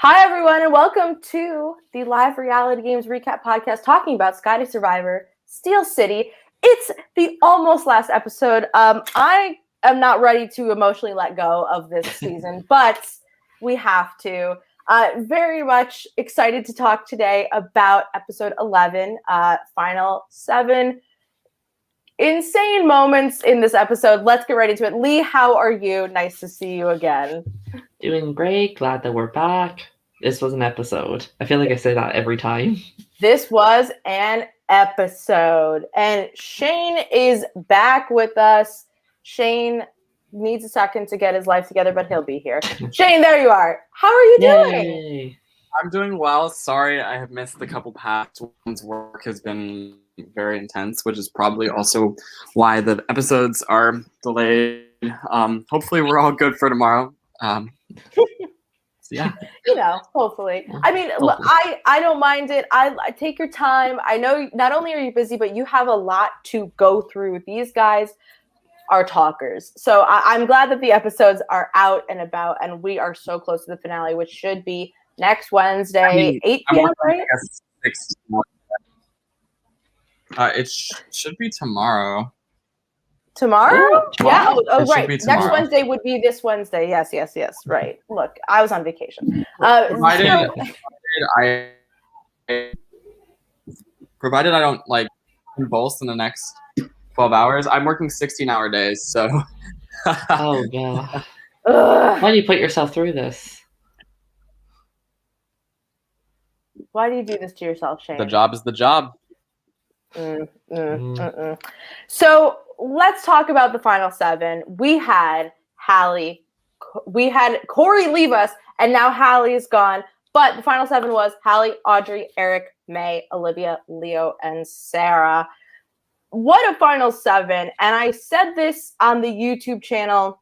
Hi, everyone, and welcome to the live reality games recap podcast talking about Scotty Survivor, Steel City. It's the almost last episode. I am not ready to emotionally let go of this season, but we have to. Very much excited to talk today about episode 11, final 7. Insane moments in this episode. Let's get right into it. Lee, how are you? Nice to see you again. Doing great. Glad that we're back. This was an episode. I feel like I say that every time. This was an episode. And Shane is back with us. Shane needs a second to get his life together, but he'll be here. Shane, there you are. How are you doing? I'm doing well. Sorry I have missed the couple past ones. Work has been very intense, which is probably also why the episodes are delayed. Hopefully we're all good for tomorrow. Yeah. Hopefully. I mean, I don't mind it. I take your time. I know not only are you busy, but you have a lot to go through. These guys are talkers. So I'm glad that the episodes are out and about, and we are so close to the finale, which should be next Wednesday, 8 p.m., right? It should be tomorrow. Tomorrow? Yeah. Oh, right. Next Wednesday would be this Wednesday. Yes. Right. Look, I was on vacation. Provided I don't convulse in the next 12 hours. I'm working 16-hour days, so. Oh god. Why do you put yourself through this? Why do you do this to yourself, Shane? The job is the job. So let's talk about the final 7. We had Hallie, we had Corey leave us, and now Hallie is gone. But the final 7 was Hallie, Audrey, Eric, May, Olivia, Leo, and Sarah. What a final 7. And I said this on the YouTube channel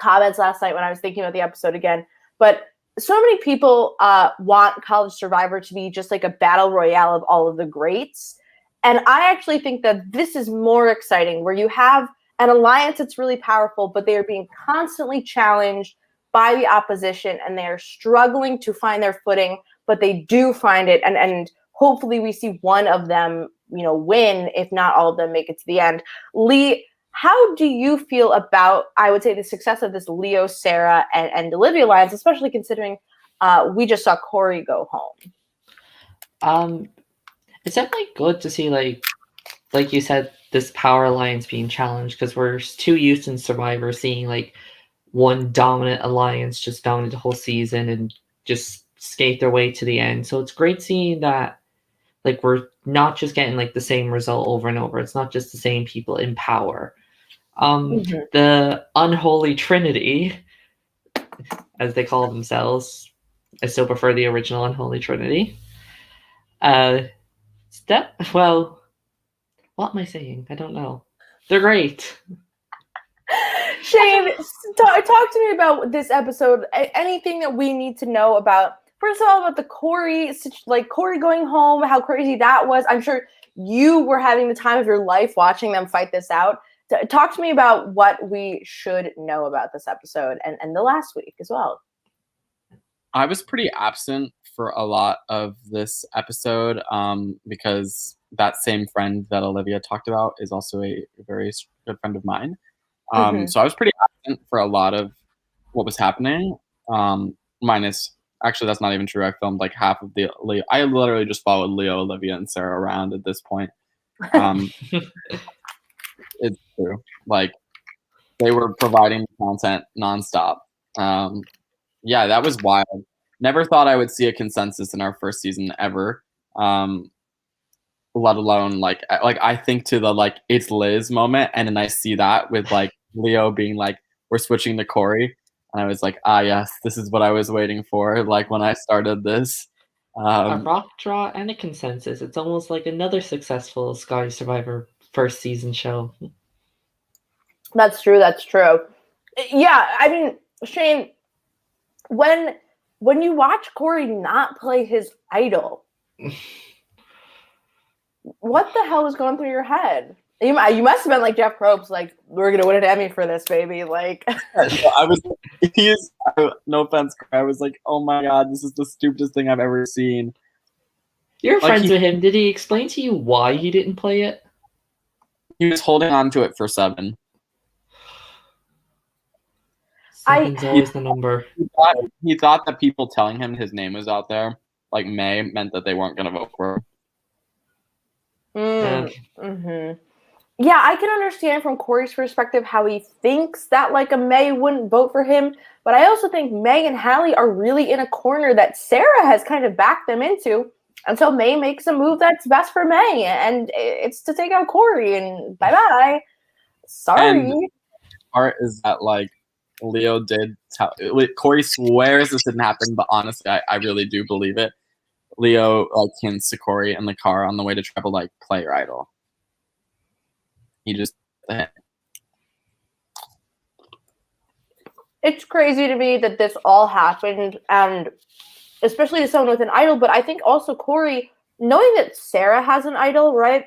comments last night when I was thinking about the episode again. But so many people want College Survivor to be just like a battle royale of all of the greats. And I actually think that this is more exciting, where you have an alliance that's really powerful, but they are being constantly challenged by the opposition, and they are struggling to find their footing, but they do find it. And hopefully we see one of them, win, if not all of them make it to the end. Lee, how do you feel about, I would say, the success of this Leo, Sarah, and Olivia alliance, especially considering we just saw Corey go home? It's definitely good to see, like you said, this power alliance being challenged, because we're too used in Survivor seeing one dominant alliance just dominate the whole season and just skate their way to the end. So it's great seeing that we're not just getting the same result over and over. It's not just the same people in power. The unholy trinity, as they call themselves, I still prefer the original unholy trinity. Well, what am I saying? I don't know. They're great. Shane, talk to me about this episode. Anything that we need to know about, first of all, about the Corey going home, how crazy that was. I'm sure you were having the time of your life watching them fight this out. Talk to me about what we should know about this episode and the last week as well. I was pretty absent for a lot of this episode because that same friend that Olivia talked about is also a very good friend of mine. So I was pretty absent for a lot of what was happening. Minus, actually, that's not even true. I filmed half of the Leo. I literally just followed Leo, Olivia, and Sarah around at this point. It's true. They were providing content nonstop. Yeah, that was wild. Never thought I would see a consensus in our first season ever. Let alone I think to the it's Liz moment, and then I see that with Leo being we're switching to Corey, and I was yes, this is what I was waiting for. When I started this, a rock draw and a consensus. It's almost like another successful Scotty Survivor first season show. That's true. Yeah, I mean, Shane, when you watch Corey not play his idol, what the hell was going through your head? You must have been like Jeff Probst, like, we're gonna win an Emmy for this, baby. Like, I was, no offense, I was like, oh my god, this is the stupidest thing I've ever seen. You're Like, friends with him. Did he explain to you why he didn't play it? He was holding on to it for 7. Seven's always the number. He thought that people telling him his name was out there, like May, meant that they weren't going to vote for him. Yeah, I can understand from Corey's perspective how he thinks that like a May wouldn't vote for him, but I also think May and Hallie are really in a corner that Sarah has kind of backed them into until May makes a move that's best for May, and it's to take out Corey, and bye-bye. Sorry. And the part is that, like, Leo did tell, Corey swears this didn't happen, but honestly, I really do believe it. Leo, like, hints to Corey in the car on the way to Treble, like, play your idol. He just... It's crazy to me that this all happened, and especially to someone with an idol, but I think also Corey, knowing that Sarah has an idol, right?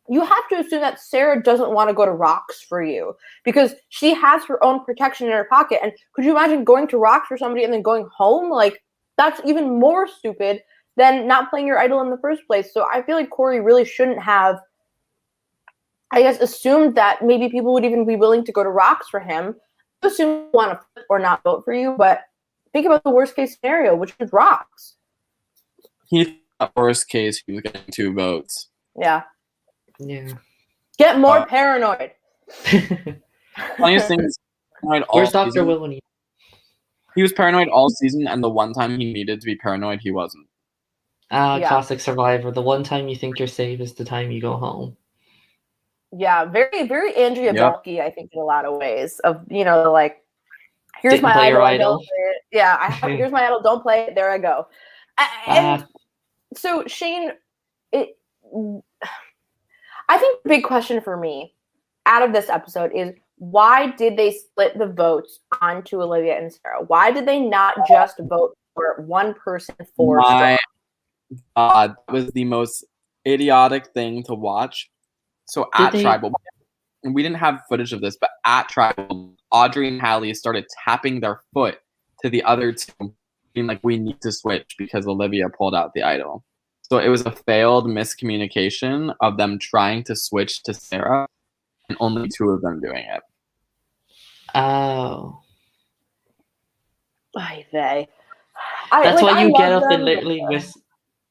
You have to assume that Sarah doesn't want to go to Rocks for you because she has her own protection in her pocket. And could you imagine going to Rocks for somebody and then going home? Like, that's even more stupid than not playing your idol in the first place. So I feel like Corey really shouldn't have, I guess, assumed that maybe people would even be willing to go to Rocks for him. Assume you want to flip or not vote for you, but think about the worst case scenario, which is Rocks. He thought worst case he was getting 2 votes. Yeah. Yeah. Get more paranoid. Funniest thing is, where's Dr. Will when he was paranoid all season, and the one time he needed to be paranoid, he wasn't. Classic Survivor. The one time you think you're safe is the time you go home. Yeah, very, very Andrea Belke, I think, in a lot of ways. Of, you know, like, here's Didn't my play your idol. idol. Yeah, here's my idol. Don't play it. There I go. And so, Shane, I think the big question for me out of this episode is, why did they split the votes onto Olivia and Sarah? Why did they not just vote for one person for My God, that was the most idiotic thing to watch. So at Tribal, and we didn't have footage of this, but at Tribal, Audrey and Hallie started tapping their foot to the other two, being like, we need to switch because Olivia pulled out the idol. So it was a failed miscommunication of them trying to switch to Sarah and only 2 of them doing it. Oh. That's why you get up and literally whisper.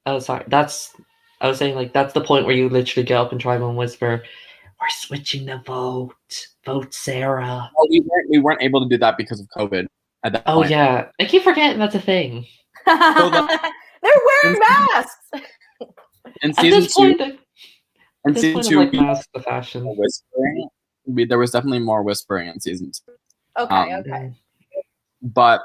Oh, sorry. I was saying, like, that's the point where you literally get up and Tribal and whisper, we're switching the vote. Vote Sarah. Well, we weren't able to do that because of COVID at that point. Yeah. I keep forgetting that's a thing. They're wearing masks. In season 2, like mask the fashion. Whispering. There was definitely more whispering in season 2. Okay. But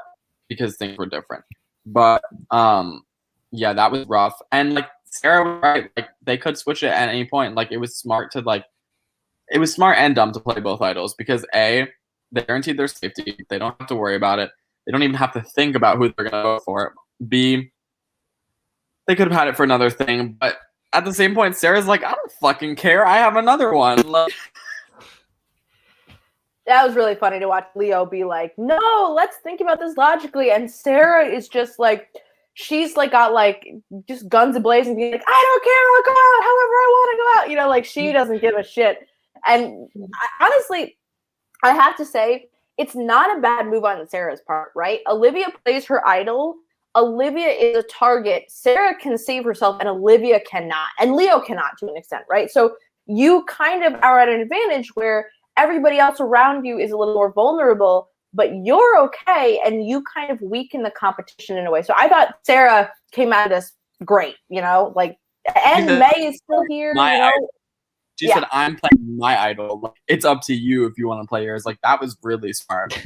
because things were different. But yeah, that was rough. And like Sarah was right, like they could switch it at any point. Like it was smart and dumb to play both idols because A, they guaranteed their safety. They don't have to worry about it. They don't even have to think about who they're gonna vote for. B, they could have had it for another thing, but at the same point, Sarah's like, I don't fucking care. I have another one. Like, that was really funny to watch Leo be like, no, let's think about this logically. And Sarah is just like, she's like got like just guns a-blazing, being like, I don't care, I'll go out however I want to go out. You know, like she doesn't give a shit. And honestly, I have to say, it's not a bad move on Sarah's part, right? Olivia plays her idol. Olivia is a target. Sarah can save herself and Olivia cannot. And Leo cannot to an extent, right? So you kind of are at an advantage where everybody else around you is a little more vulnerable, but you're okay and you kind of weaken the competition in a way. So I thought Sarah came out of this great, you know, like, and May is still here, you know. She said, I'm playing my idol. Like, it's up to you if you want to play yours. Like, that was really smart.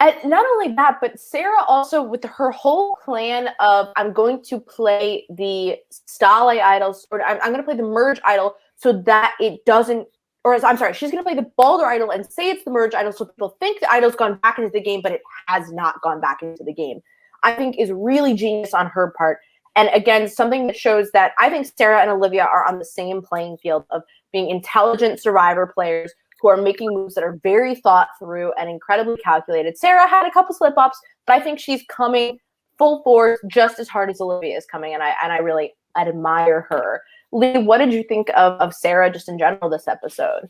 And not only that, but Sarah also, with her whole plan of, I'm going to play the Stale idols, or I'm going to play the merge idol so that it doesn't, or I'm sorry, she's going to play the Baldur idol and say it's the merge idol so people think the idol's gone back into the game, but it has not gone back into the game. I think is really genius on her part. And again, something that shows that I think Sarah and Olivia are on the same playing field of being intelligent Survivor players who are making moves that are very thought through and incredibly calculated. Sarah had a couple slip ups, but I think she's coming full force just as hard as Olivia is coming, and I really admire her. Lee, what did you think of Sarah just in general this episode?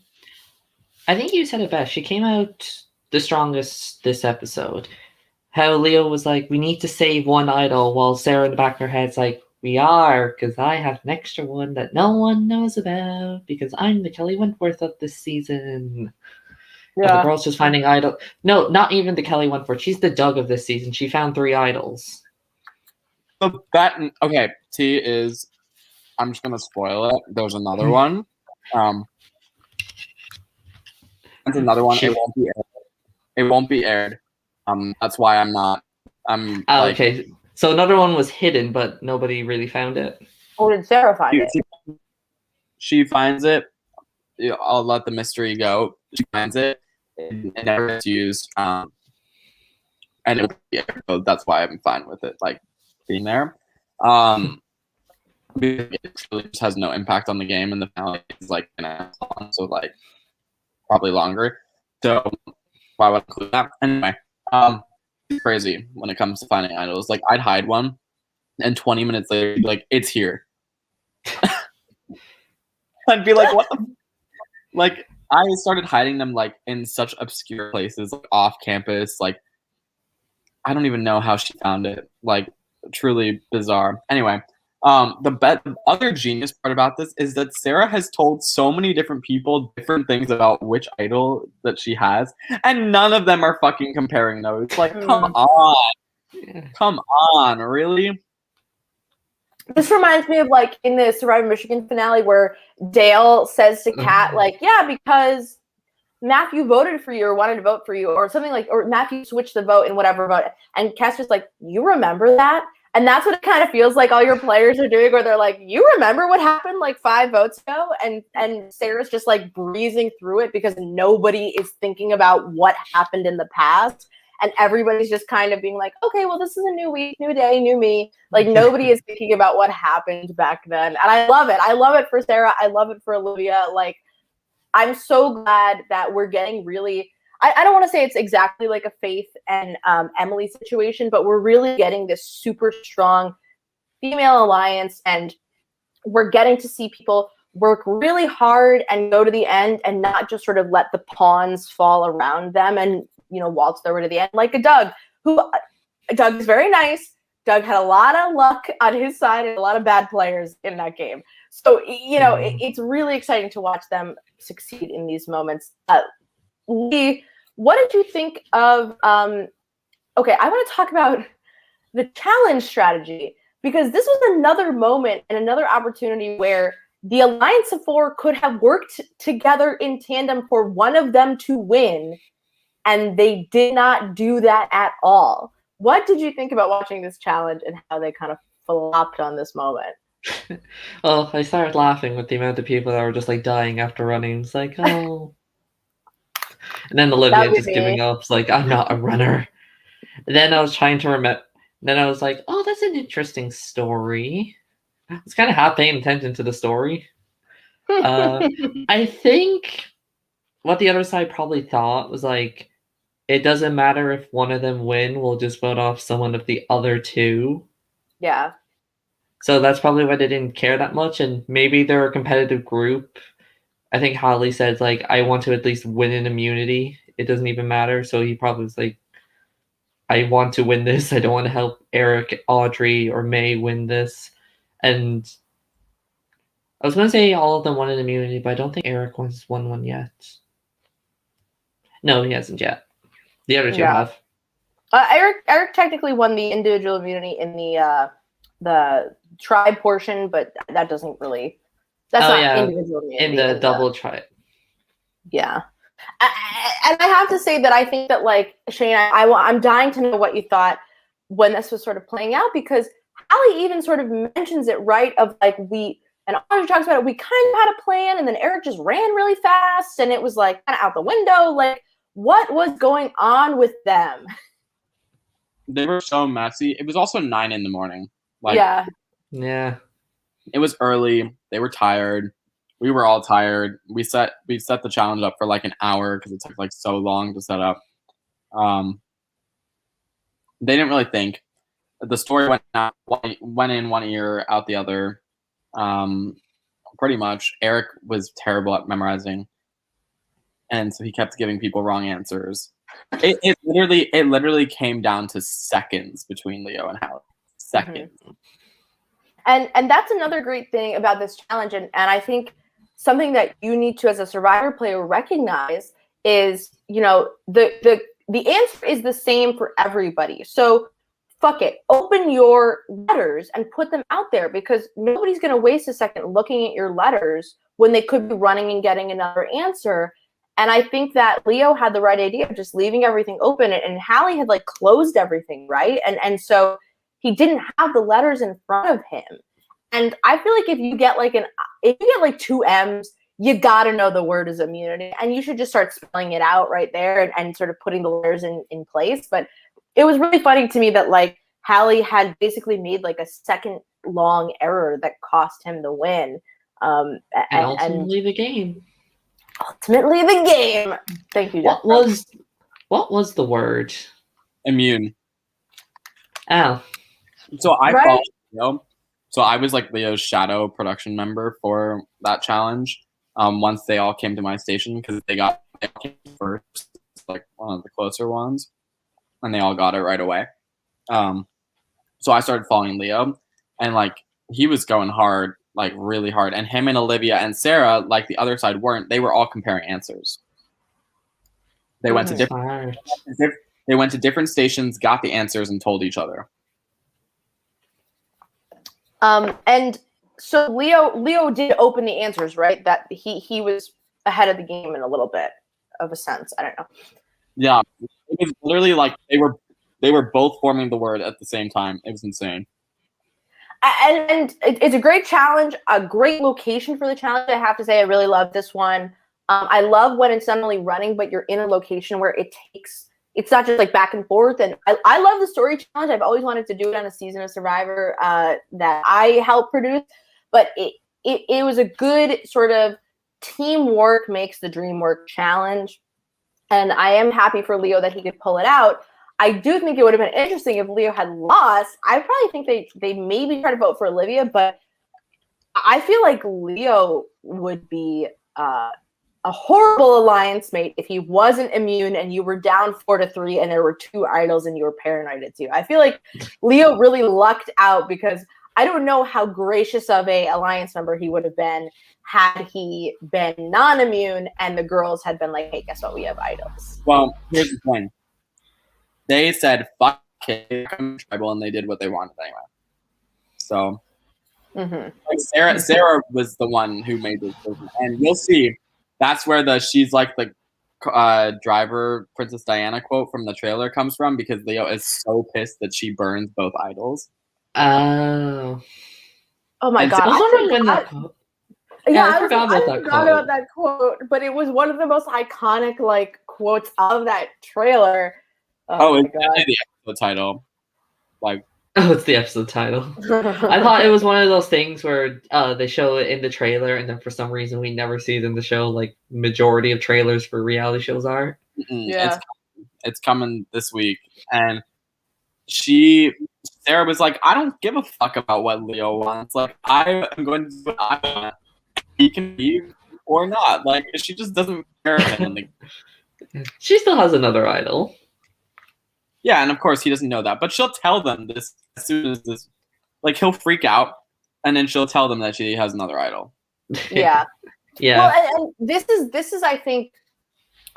I think you said it best. She came out the strongest this episode. How Leo was like, we need to save one idol, while Sarah in the back of her head's like, we are, because I have an extra one that no one knows about, because I'm the Kelly Wentworth of this season. And the girl's just finding idol. No, not even the Kelly Wentworth. She's the Doug of this season. She found 3 idols. So that, okay, T is, I'm just going to spoil it. There's another one. There's another one. It won't be aired. It won't be aired. That's why I'm not. Okay. So another one was hidden, but nobody really found it. Or did Sarah find it? She finds it. I'll let the mystery go. She finds it. It never gets used. And it, so that's why I'm fine with it, like being there. It really just has no impact on the game, and the finale is like an hour long, so like probably longer. So why would I include that? Anyway, it's crazy when it comes to finding idols. Like I'd hide one, and 20 minutes later, you'd be like, it's here. I'd be like, what the? Like I started hiding them like in such obscure places, like off campus. Like I don't even know how she found it. Like truly bizarre. Anyway. The other genius part about this is that Sarah has told so many different people different things about which idol that she has, and none of them are fucking comparing those. Like, come on, really? This reminds me of like in the Survivor Michigan finale where Dale says to Kat, like, yeah, because Matthew voted for you or wanted to vote for you or something like, or Matthew switched the vote in whatever vote. And Kat's just like, you remember that? And that's what it kind of feels like all your players are doing, where they're like, you remember what happened like 5 votes ago? And Sarah's just like breezing through it because nobody is thinking about what happened in the past. And everybody's just kind of being like, okay, well, this is a new week, new day, new me. Like nobody is thinking about what happened back then. And I love it. I love it for Sarah. I love it for Olivia. Like, I'm so glad that we're getting really... I don't want to say it's exactly like a Faith and Emily situation, but we're really getting this super strong female alliance, and we're getting to see people work really hard and go to the end and not just sort of let the pawns fall around them and, you know, waltz their way to the end like a Doug, who Doug is very nice. Doug had a lot of luck on his side and a lot of bad players in that game. So, you know, it's really exciting to watch them succeed in these moments. Lee, what did you think of, okay, I want to talk about the challenge strategy, because this was another moment and another opportunity where the Alliance of 4 could have worked together in tandem for one of them to win, and they did not do that at all. What did you think about watching this challenge and how they kind of flopped on this moment? Well, I started laughing with the amount of people that were just like dying after running. It's like, oh... And then Olivia just giving up. It's like, I'm not a runner. And then I was trying to remember. Then I was like, oh, that's an interesting story. I was kind of half paying attention to the story. I think what the other side probably thought was like, it doesn't matter if one of them win. We'll just vote off someone of the other 2. Yeah. So that's probably why they didn't care that much. And maybe they're a competitive group. I think Holly says, like, I want to at least win an immunity. It doesn't even matter. So he probably was like, I want to win this. I don't want to help Eric, Audrey, or May win this. And I was going to say all of them won an immunity, but I don't think Eric has won one yet. No, he hasn't yet. The other 2 have. Eric technically won the individual immunity in the tribe portion, but that doesn't really... That's not individual immunity. In the double tribe. Yeah. And I have to say that I think that, like, Shane, I'm dying to know what you thought when this was sort of playing out, because Allie even sort of mentions it, right, of, like, and Audrey talks about it, we kind of had a plan, and then Eric just ran really fast, and it was, like, kind of out the window. Like, what was going on with them? They were so messy. It was also 9 a.m. Like, yeah. It was early. They were tired. we were all tired. We set the challenge up for like an hour because it took like so long to set up. They didn't really think. The story went in one ear, out the other. Pretty much. Eric was terrible at memorizing, and so he kept giving people wrong answers. It literally came down to seconds between Leo and Hallie. Seconds. And that's another great thing about this challenge, and I think something that you need to, as a Survivor player, recognize is, you know, the answer is the same for everybody. So fuck it, open your letters and put them out there, because nobody's going to waste a second looking at your letters when they could be running and getting another answer. And I think that Leo had the right idea of just leaving everything open, and Hallie had like closed everything, right? And so he didn't have the letters in front of him. And I feel like if you get like 2 M's, you got to know the word is immunity, and you should just start spelling it out right there and sort of putting the letters in place. But it was really funny to me that like Hallie had basically made like a second long error that cost him the win. And ultimately the game. Ultimately the game. Thank you, Jeff. What was the word? Immune. Oh. So I followed Leo. So I was like Leo's shadow production member for that challenge. Once they all came to my station, because they all came first, like one of the closer ones, and they all got it right away. So I started following Leo, and like he was going hard, like really hard. And him and Olivia and Sarah, like the other side, weren't. They were all comparing answers. They went to different stations, got the answers, and told each other. And so Leo did open the answers, right? That he was ahead of the game in a little bit of a sense. I don't know. Yeah, it was literally like they were both forming the word at the same time. It was insane. And it's a great challenge, a great location for the challenge. I have to say, I really love this one. I love when it's not only running, but you're in a location where it's not just like back and forth. And I love the story challenge. I've always wanted to do it on a season of Survivor that I helped produce. But it was a good sort of teamwork makes the dream work challenge. And I am happy for Leo that he could pull it out. I do think it would have been interesting if Leo had lost. I probably think they maybe try to vote for Olivia, but I feel like Leo would be a horrible alliance mate if he wasn't immune and you were down 4-3 and there were 2 idols and you were paranoid too. I feel like Leo really lucked out, because I don't know how gracious of a alliance member he would have been had he been non-immune and the girls had been like, hey, guess what? We have idols. Well, here's the thing. They said, fuck it, tribal, and they did what they wanted anyway. So, like Sarah was the one who made this decision. And you'll see, that's where she's like the driver Princess Diana quote from the trailer comes from, because Leo is so pissed that she burns both idols. Oh my God. I was wondering when that quote. Yeah, I forgot about that quote, but it was one of the most iconic like quotes of that trailer. It's the episode title. Like, it's the episode title. I thought it was one of those things where they show it in the trailer, and then for some reason we never see it in the show, like majority of trailers for reality shows are. Yeah. It's coming this week. And Sarah was like, I don't give a fuck about what Leo wants. Like, I am going to do what I want. He can leave or not. Like, she just doesn't care. She still has another idol. Yeah, and of course he doesn't know that, but she'll tell them this as soon as this. Like, he'll freak out, and then she'll tell them that she has another idol. Yeah. Yeah. Well, and this is I think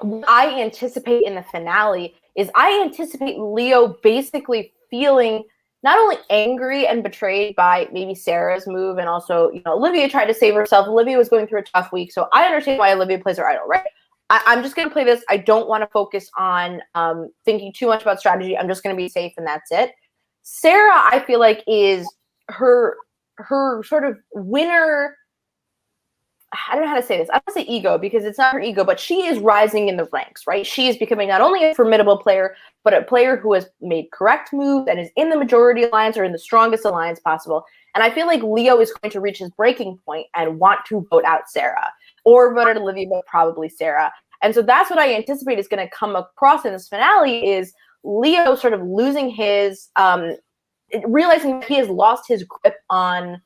what I anticipate in the finale is I anticipate Leo basically feeling not only angry and betrayed by maybe Sarah's move, and also, you know, Olivia tried to save herself. Olivia was going through a tough week, so I understand why Olivia plays her idol, right? I'm just going to play this. I don't want to focus on thinking too much about strategy. I'm just going to be safe, and that's it. Sarah, I feel like, is her sort of winner I don't know how to say this. I don't say ego because it's not her ego, but she is rising in the ranks, right? She is becoming not only a formidable player, but a player who has made correct moves and is in the majority alliance or in the strongest alliance possible. And I feel like Leo is going to reach his breaking point and want to vote out Sarah or vote out Olivia, but probably Sarah. And so that's what I anticipate is going to come across in this finale is Leo sort of losing his, realizing that he has lost his grip on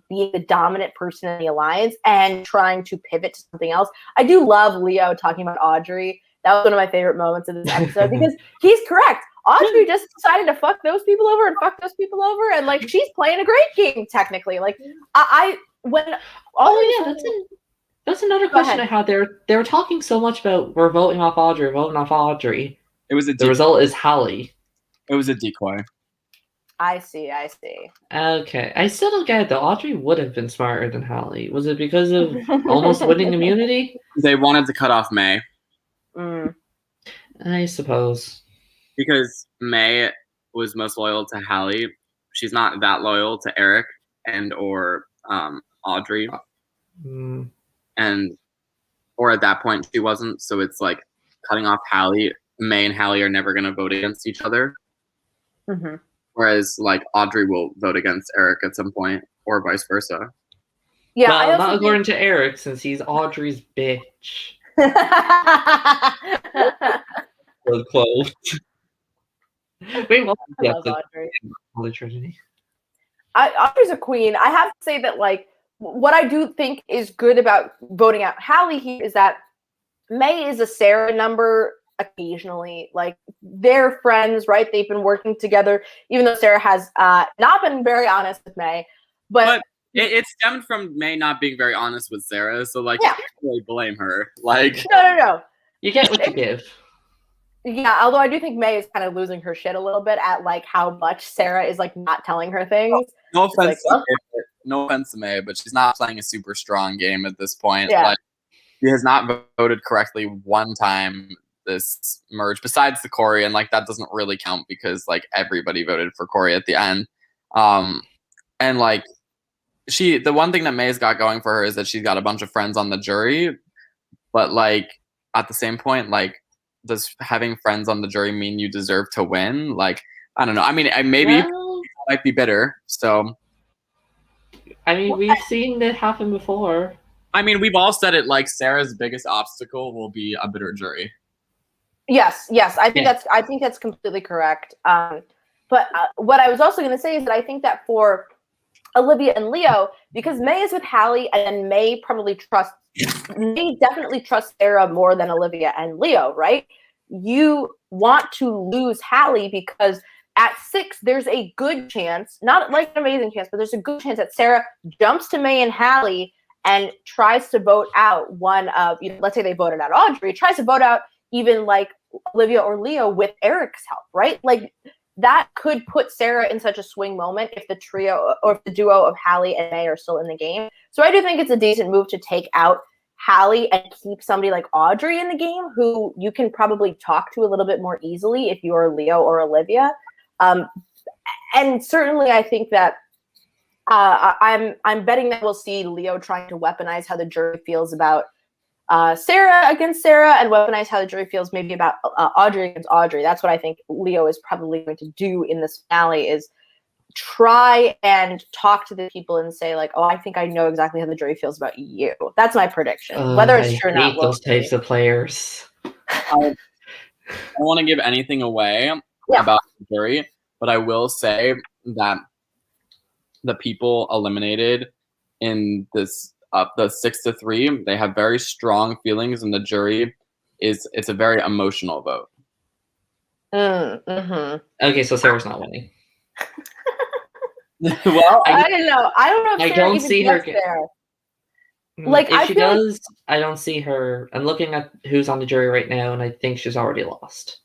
being the dominant person in the alliance and trying to pivot to something else. I do love Leo talking about Audrey. That was one of my favorite moments of this episode because he's correct. Audrey just decided to fuck those people over and fuck those people over, and like she's playing a great game technically. Like That's another question I had. They were talking so much about we're voting off Audrey. It was the result is Hallie. It was a decoy. I see. Okay. I still don't get it though. Audrey would have been smarter than Hallie. Was it because of almost winning immunity? They wanted to cut off May. I suppose. Because May was most loyal to Hallie. She's not that loyal to Eric and or Audrey. Or at that point she wasn't. So it's like cutting off Hallie. May and Hallie are never going to vote against each other. Mm-hmm. Whereas, like, Audrey will vote against Eric at some point, or vice versa. Yeah, well, not according to Eric, since he's Audrey's bitch. Quote. Wait, what? I love Audrey. Holy Trinity. Audrey's a queen. I have to say that, like, what I do think is good about voting out Hallie here is that May is a Sarah number occasionally. Like, they're friends, right? They've been working together, even though Sarah has not been very honest with May. But it stemmed from May not being very honest with Sarah, so like you can't really blame her. Like no. You get what you give. Yeah, although I do think May is kind of losing her shit a little bit at like how much Sarah is like not telling her things. No offense to May, but she's not playing a super strong game at this point. Yeah. Like, she has not voted correctly one time this merge besides the Corey, and like that doesn't really count because like everybody voted for Corey at the end. And like the one thing that May's got going for her is that she's got a bunch of friends on the jury, but like at the same point, like does having friends on the jury mean you deserve to win? Like, I don't know. I mean, maybe might be bitter. So I mean, we've seen that happen before. I mean, we've all said it, like Sarah's biggest obstacle will be a bitter jury. Yes. I think that's completely correct. But what I was also going to say is that I think that for Olivia and Leo, because May is with Hallie, and May definitely trusts Sarah more than Olivia and Leo, right? You want to lose Hallie because at 6, there's a good chance, not like an amazing chance, but there's a good chance that Sarah jumps to May and Hallie and tries to vote out one of, let's say they voted out Audrey, tries to vote out even like Olivia or Leo with Eric's help, right? Like that could put Sarah in such a swing moment if the trio or if the duo of Hallie and May are still in the game. So I do think it's a decent move to take out Hallie and keep somebody like Audrey in the game who you can probably talk to a little bit more easily if you are Leo or Olivia. And certainly I think that I'm betting that we'll see Leo trying to weaponize how the jury feels about Sarah against Sarah and weaponize how the jury feels maybe about Audrey against Audrey. That's what I think Leo is probably going to do in this finale is try and talk to the people and say like, oh, I think I know exactly how the jury feels about you. That's my prediction. Whether it's true or not. I hate those types of players. I don't want to give anything away about the jury, but I will say that the people eliminated in this the 6-3, they have very strong feelings, and the jury it's a very emotional vote. Okay, so Sarah's not winning. Well, I don't know. I don't know if Sarah don't see her there. Like if she does, I don't see her. I'm looking at who's on the jury right now, and I think she's already lost.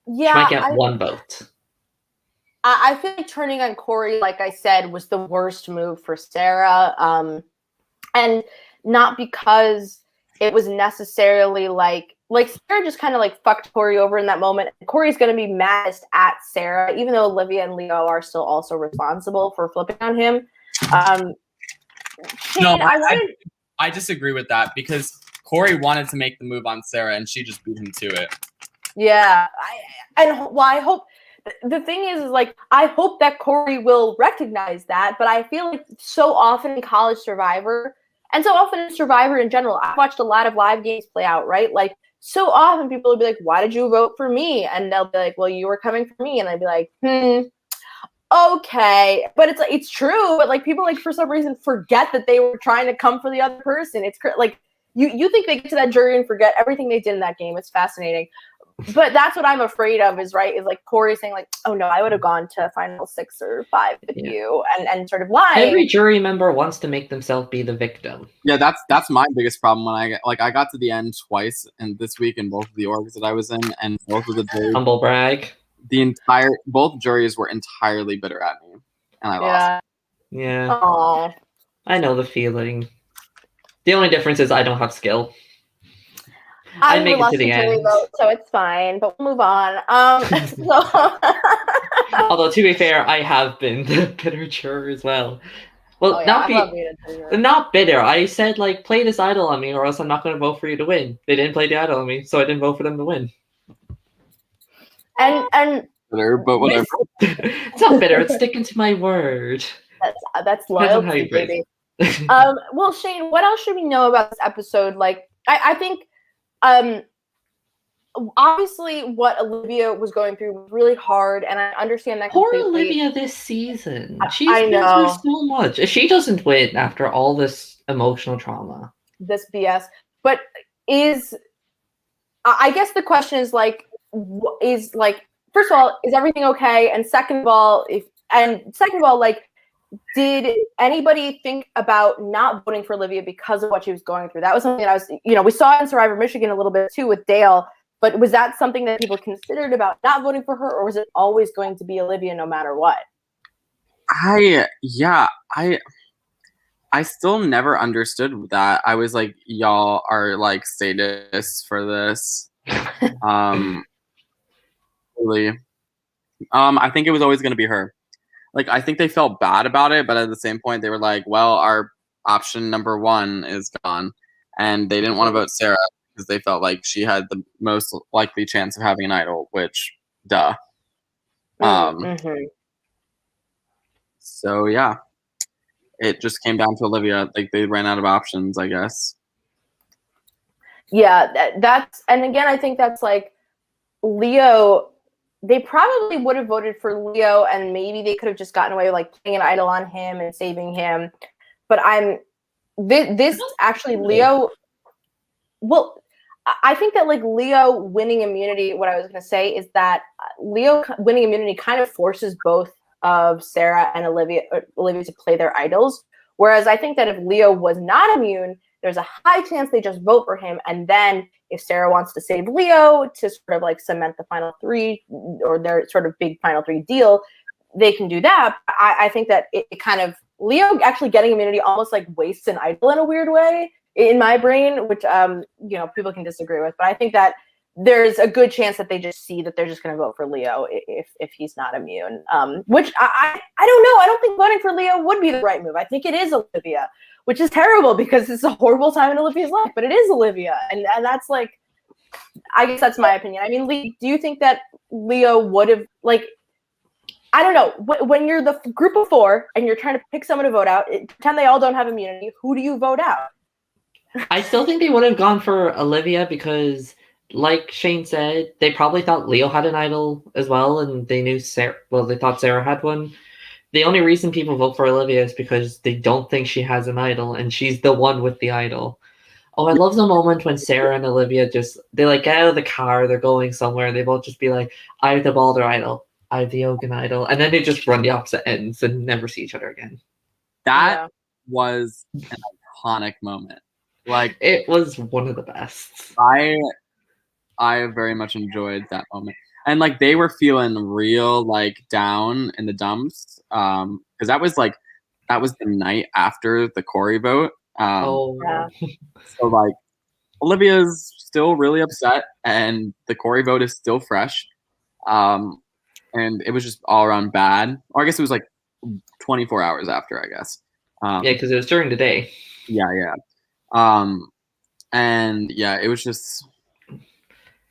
Yeah, she might get one vote. I feel like turning on Corey, like I said, was the worst move for Sarah. And not because it was necessarily like Sarah just kind of like fucked Corey over in that moment. Corey's going to be maddest at Sarah, even though Olivia and Leo are still also responsible for flipping on him. Shane, No, I wanted. I disagree with that because Corey wanted to make the move on Sarah, and she just beat him to it. Yeah, I hope. The thing is like, I hope that Corey will recognize that, but I feel like so often in College Survivor, and so often in Survivor in general, I've watched a lot of live games play out, right? Like, so often people will be like, why did you vote for me? And they'll be like, well, you were coming for me. And I'd be like, okay. But it's like, it's true, but like people like for some reason forget that they were trying to come for the other person. It's like, you think they get to that jury and forget everything they did in that game. It's fascinating. But that's what I'm afraid of is like Corey saying like, oh no, I would have gone to final 6 or 5 with you and sort of lying. Every jury member wants to make themselves be the victim. Yeah, that's my biggest problem when I got to the end twice and this week in both of the orgs that I was in and both of the juries. Humble brag. Both juries were entirely bitter at me, and I lost. Yeah. Aww. I know the feeling. The only difference is I don't have skill. I make it to the end. vote, so it's fine, but we'll move on. Although to be fair, I have been the bitter juror as well. Well, not bitter. I said like play this idol on me, or else I'm not going to vote for you to win. They didn't play the idol on me, so I didn't vote for them to win. And bitter, but whatever. It's not bitter. It's sticking to my word. That's loyalty, baby. Well, Shane, what else should we know about this episode? Like, I think. Obviously, what Olivia was going through was really hard, and I understand that Poor completely. Olivia this season. She's I been know. through so much. If she doesn't win after all this emotional trauma, this BS. But I guess the question is like, first of all, is everything okay? And second of all, like, did anybody think about not voting for Olivia because of what she was going through? That was something that we saw in Survivor Michigan a little bit too with Dale. But was that something that people considered about not voting for her, or was it always going to be Olivia no matter what? I still never understood that. I was like, y'all are like sadists for this. Really. I think it was always going to be her. Like, I think they felt bad about it, but at the same point, they were like, well, our option number 1 is gone. And they didn't want to vote Sarah because they felt like she had the most likely chance of having an idol, which, duh. So, yeah. It just came down to Olivia. Like, they ran out of options, I guess. Yeah, that's, and again, I think that's like Leo. They probably would have voted for Leo, and maybe they could have just gotten away with like putting an idol on him and saving him. But Leo. Well, I think that like Leo winning immunity. What I was going to say is that Leo winning immunity kind of forces both of Sarah and Olivia to play their idols. Whereas I think that if Leo was not immune, there's a high chance they just vote for him. And then if Sarah wants to save Leo to sort of like cement the final 3 or their sort of big final 3 deal, they can do that. I think that it kind of, Leo actually getting immunity almost like wastes an idol in a weird way in my brain, which, people can disagree with. But I think that there's a good chance that they just see that they're just going to vote for Leo if he's not immune, which I don't know. I don't think voting for Leo would be the right move. I think it is Olivia, which is terrible because it's a horrible time in Olivia's life, but it is Olivia. And that's like, I guess that's my opinion. I mean, Lee, do you think that Leo would have, like, I don't know, when you're the group of 4 and you're trying to pick someone to vote out, pretend they all don't have immunity, who do you vote out? I still think they would have gone for Olivia because, like Shane said, they probably thought Leo had an idol as well, and they knew Sarah. Well, they thought Sarah had one. The only reason people vote for Olivia is because they don't think she has an idol, and she's the one with the idol. Oh, I love the moment when Sarah and Olivia they like get out of the car, they're going somewhere, and they both just be like, I have the Balder idol, I have the Ogun idol, and then they just run the opposite ends and never see each other again. That was an iconic moment. Like, it was one of the best. I very much enjoyed that moment. And like they were feeling real like down in the dumps. Because that was the night after the Corey vote. So like Olivia's still really upset and the Corey vote is still fresh. And it was just all around bad. Or I guess it was like 24 hours after, I guess. Yeah, because it was during the day. Yeah. And yeah, it was just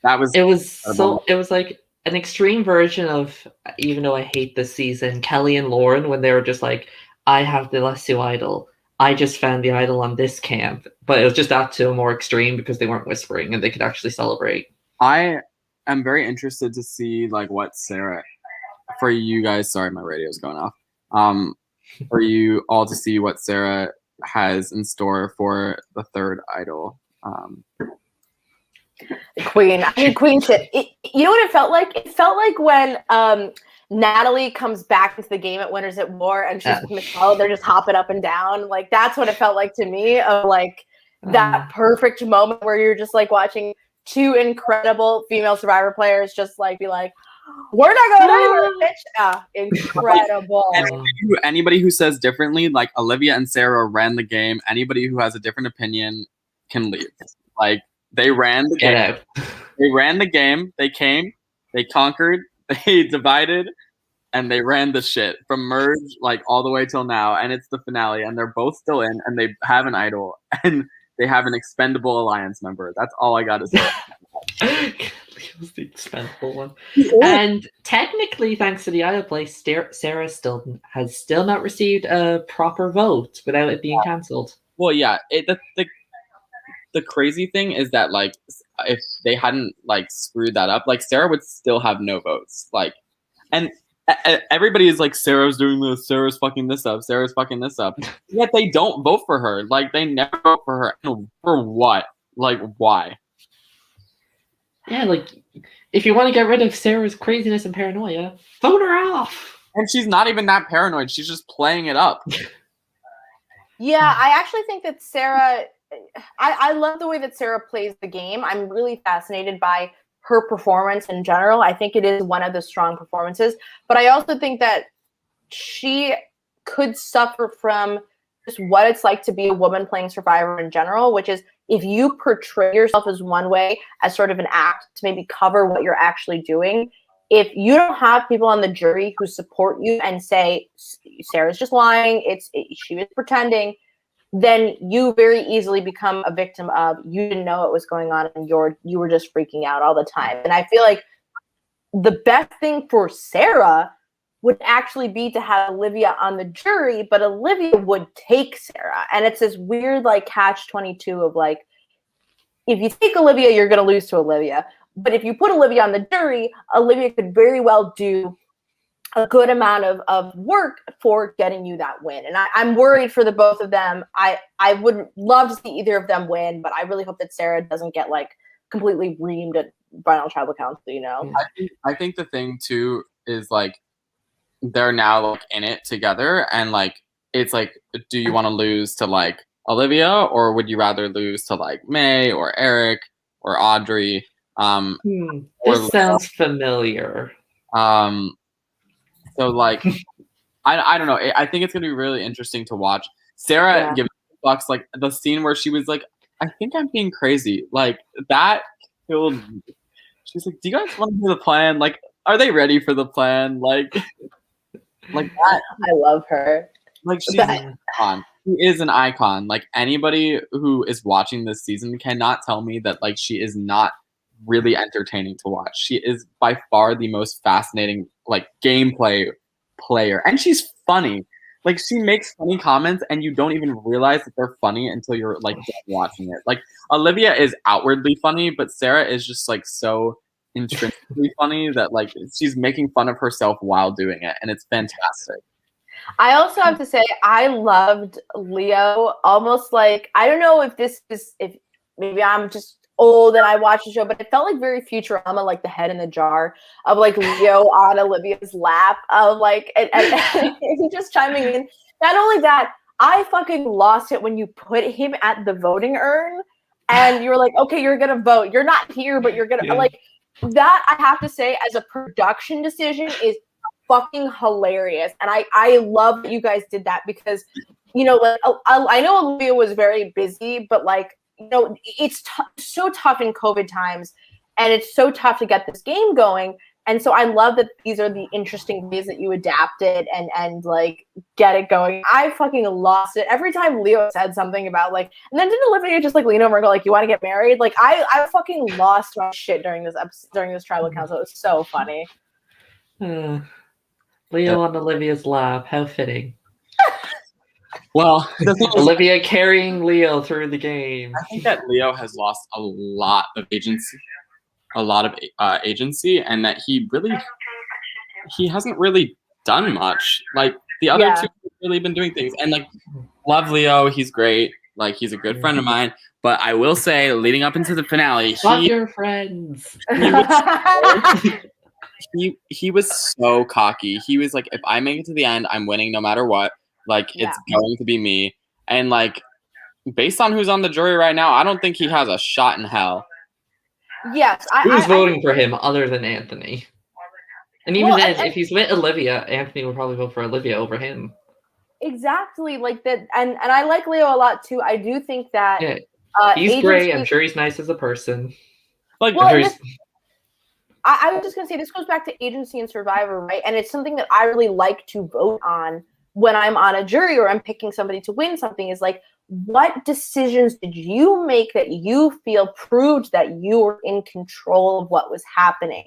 It was incredible. it was like an extreme version of, even though I hate this season, Kelly and Lauren when they were just like, I have the Lesu idol. I just found the idol on this camp. But it was just that to a more extreme because they weren't whispering and they could actually celebrate. I am very interested to see like what Sarah, for you guys, sorry, my radio's going off. For you all to see what Sarah has in store for the third idol. Queen. I mean, Queen shit. You know what it felt like? It felt like when Natalie comes back into the game at Winners at War and she's with Michelle, they're just hopping up and down. Like, that's what it felt like to me, of like that perfect moment where you're just like watching two incredible female Survivor players just like be like, we're not going anywhere, bitch. Incredible. Anybody who says differently, like Olivia and Sarah ran the game. Anybody who has a different opinion can leave. Like, they ran the game. Get out. They ran the game. They came. They conquered. They divided, and they ran the shit from merge like all the way till now. And it's the finale, and they're both still in, and they have an idol, and they have an expendable alliance member. That's all I gotta say. It was the expendable one. And technically, thanks to the idol play, Sarah has still not received a proper vote without it being cancelled. Well, yeah. The crazy thing is that like if they hadn't like screwed that up, like Sarah would still have no votes. Like, and everybody is like, Sarah's doing this, Sarah's fucking this up, Sarah's fucking this up. Yet they don't vote for her. Like, they never vote for her. For what? Like, why? Yeah, like, if you want to get rid of Sarah's craziness and paranoia, vote her off. And she's not even that paranoid. She's just playing it up. Yeah, I actually think that Sarah, I love the way that Sarah plays the game. I'm really fascinated by her performance in general. I think it is one of the strong performances, but I also think that she could suffer from just what it's like to be a woman playing Survivor in general, which is if you portray yourself as one way, as sort of an act to maybe cover what you're actually doing, if you don't have people on the jury who support you and say, Sarah's just lying, she was pretending, then you very easily become a victim of, you didn't know what was going on and you were just freaking out all the time. And I feel like the best thing for Sarah would actually be to have Olivia on the jury, but Olivia would take Sarah. And it's this weird like catch-22 of like, if you take Olivia, you're going to lose to Olivia. But if you put Olivia on the jury, Olivia could very well do a good amount of work for getting you that win. And I'm worried for the both of them. I would love to see either of them win, but I really hope that Sarah doesn't get like completely reamed at final tribal council, you know? I think the thing too is like they're now like in it together, and like it's like, do you want to lose to like Olivia, or would you rather lose to like May or Eric or Audrey? This sounds familiar. So like I don't know. I think it's gonna be really interesting to watch. Sarah giving fucks, like the scene where she was like, I think I'm being crazy. Like that killed me. She's like, do you guys want to do the plan? Like, are they ready for the plan? Like that. I love her. Like, she's an icon. She is an icon. Like, anybody who is watching this season cannot tell me that like she is not really entertaining to watch. She is by far the most fascinating like gameplay player, and she's funny. Like, she makes funny comments and you don't even realize that they're funny until you're like watching it. Like, Olivia is outwardly funny, but Sarah is just like so intrinsically funny that like she's making fun of herself while doing it, and it's fantastic. I also have to say I loved Leo almost like, I don't know if this is, if maybe I'm just old and I watched the show, but it felt like very Futurama, like the head in the jar of like Leo on Olivia's lap of like, and just chiming in. Not only that, I fucking lost it when you put him at the voting urn and you were like, okay, you're going to vote. You're not here, but you're going to like that. I have to say as a production decision is fucking hilarious. And I love that you guys did that because, you know, like I know Olivia was very busy, but like, you know, it's so tough in COVID times, and it's so tough to get this game going. And so I love that these are the interesting ways that you adapt it and like get it going. I fucking lost it every time Leo said something about like, and then didn't Olivia just like lean over and go like, "You want to get married?" Like I fucking lost my shit during this episode, during this tribal council. It was so funny. Leo on Olivia's lap. How fitting. Well, the thing is, Olivia carrying Leo through the game. I think that Leo has lost a lot of agency, and that he hasn't really done much. Like the other two have really been doing things, and like love Leo, he's great. Like he's a good friend of mine. But I will say, leading up into the finale, Love your friends. He was so cocky. He was like, if I make it to the end, I'm winning no matter what. Like, it's going to be me. And, like, based on who's on the jury right now, I don't think he has a shot in hell. Yes. Who's voting for him other than Anthony? And even then, if he's with Olivia, Anthony would probably vote for Olivia over him. Exactly. Like that. And I like Leo a lot, too. I do think that... Yeah. He's great. I'm sure he's nice as a person. Like, I was just going to say, this goes back to agency and Survivor, right? And it's something that I really like to vote on when I'm on a jury or I'm picking somebody to win something, is like, what decisions did you make that you feel proved that you were in control of what was happening?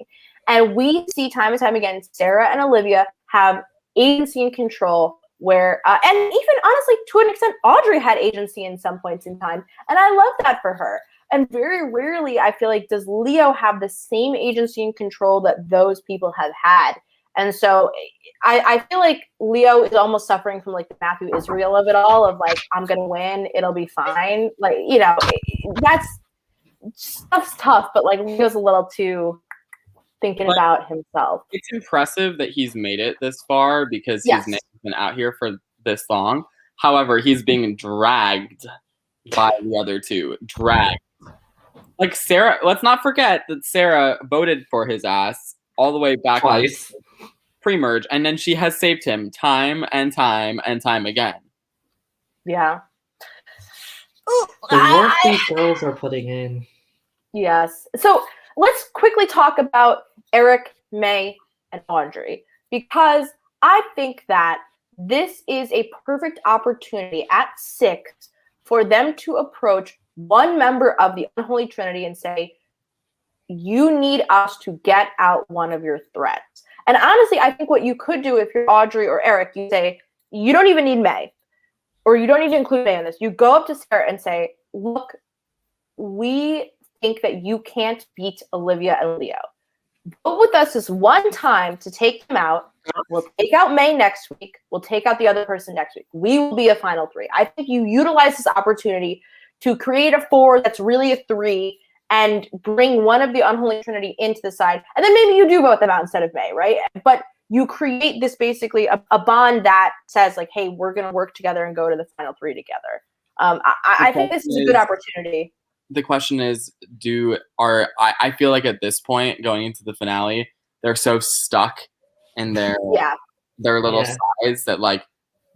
And we see time and time again, Sarah and Olivia have agency and control where, and even honestly, to an extent, Audrey had agency in some points in time. And I love that for her. And very rarely, I feel like, does Leo have the same agency and control that those people have had. And so I feel like Leo is almost suffering from like the Matthew Israel of it all, of like, I'm going to win, it'll be fine. Like, you know, stuff's tough, but like Leo's a little too thinking about himself. It's impressive that he's made it this far because he's been out here for this long. However, he's being dragged by the other two. Dragged. Like Sarah, let's not forget that Sarah voted for his ass all the way back twice pre-merge, and then she has saved him time and time and time again. Yeah. The work these girls are putting in. Yes. So let's quickly talk about Eric, May, and Audrey, because I think that this is a perfect opportunity at 6 for them to approach one member of the Unholy Trinity and say, you need us to get out one of your threats. And honestly, I think what you could do if you're Audrey or Eric, you say, you don't even need May, or you don't need to include May in this. You go up to Sarah and say, look, we think that you can't beat Olivia and Leo. Vote with us this one time to take them out. We'll take out May next week. We'll take out the other person next week. We will be a final 3. I think you utilize this opportunity to create a 4 that's really a 3 and bring one of the Unholy Trinity into the side. And then maybe you do vote them out instead of May, right? But you create this basically a bond that says like, hey, we're going to work together and go to the final 3 together. I think this is a good opportunity. The question is, I feel like at this point, going into the finale, they're so stuck in their little sides that like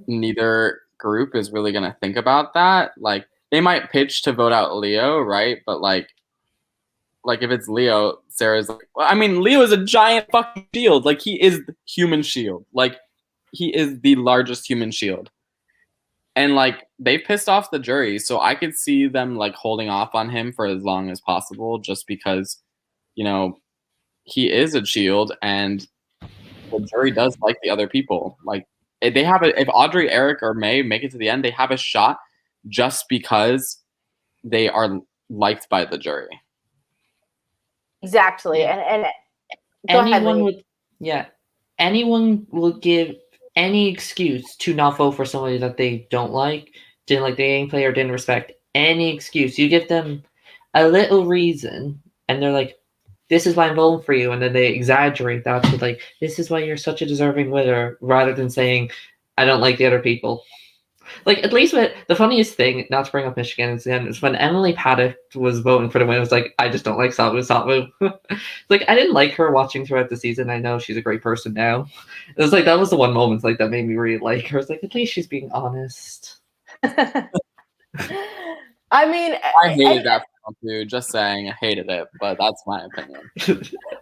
neither group is really going to think about that. Like they might pitch to vote out Leo, right? But like if it's Leo, Sarah's like, well, I mean, Leo is a giant fucking shield. Like he is the human shield. Like he is the largest human shield. And like they pissed off the jury, so I could see them like holding off on him for as long as possible, just because, you know, he is a shield, and the jury does like the other people. Like they have if Audrey, Eric, or May make it to the end, they have a shot just because they are liked by the jury. Exactly, and anyone would give any excuse to not vote for somebody that they don't like, didn't like the gameplay, or didn't respect. Any excuse. You give them a little reason, and they're like, this is why I'm voting for you, and then they exaggerate that to like, this is why you're such a deserving winner, rather than saying, I don't like the other people. Like, at least the funniest thing, not to bring up Michigan again, is when Emily Paddock was voting for the win, it was like, I just don't like Sabu. Like, I didn't like her watching throughout the season. I know she's a great person now. It was like, that was the one moment like that made me really like her. It's like, at least she's being honest. I mean, I hated that Dude, just saying, I hated it, but that's my opinion.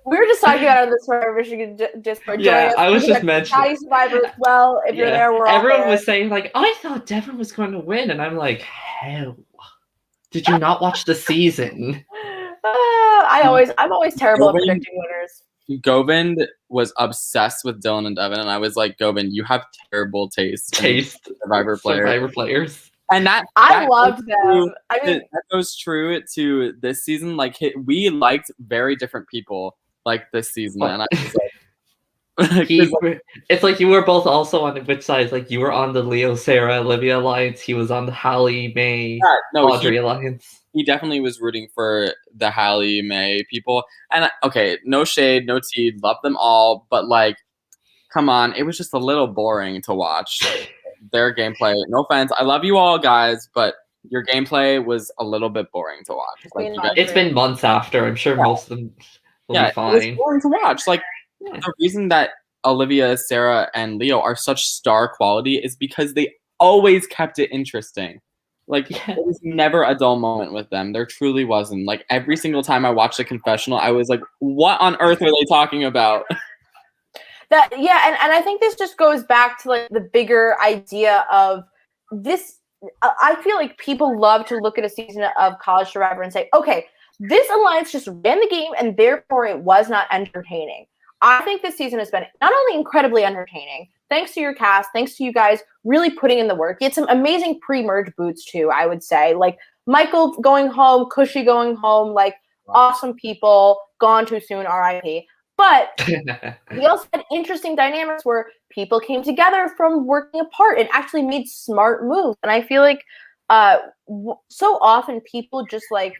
We were just talking about it on the Survivor Michigan Discord. Yeah, Join us. I was We just got mentioning- Scotty Survivor as well. If you're there, we're all everyone there. was saying like, I thought Devin was going to win, and I'm like, hell, did you not watch the season? I'm always terrible at Govind- predicting winners. Govind was obsessed with Dylan and Devin, and I was like, Govind, you have terrible taste. in Survivor players. And that I loved them. I mean, that goes true to this season. Like we liked very different people like this season, and I was like, it's like you were both also on which side? Like you were on the Leo, Sarah, Olivia alliance. He was on the Hallie, May, Audrey alliance. He definitely was rooting for the Hallie, May people. And okay, no shade, no tea, love them all, but like, come on, it was just a little boring to watch their gameplay. No offense, I love you all, guys, but your gameplay was a little bit boring to watch. Like, it's been months after. I'm sure most of them will be fine. It was boring to watch. Like the reason that Olivia, Sarah, and Leo are such star quality is because they always kept it interesting. Like there was never a dull moment with them. There truly wasn't. Like every single time I watched the confessional, I was like, "What on earth are they talking about?" And I think this just goes back to like the bigger idea of this. I feel like people love to look at a season of College Survivor and say, "Okay, this alliance just ran the game, and therefore it was not entertaining." I think this season has been not only incredibly entertaining, thanks to your cast, thanks to you guys really putting in the work. You had some amazing pre-merge boots too, I would say. Like Michael going home, Cushy going home, like awesome people, gone too soon, RIP. But we also had interesting dynamics where people came together from working apart and actually made smart moves. And I feel like so often people just like,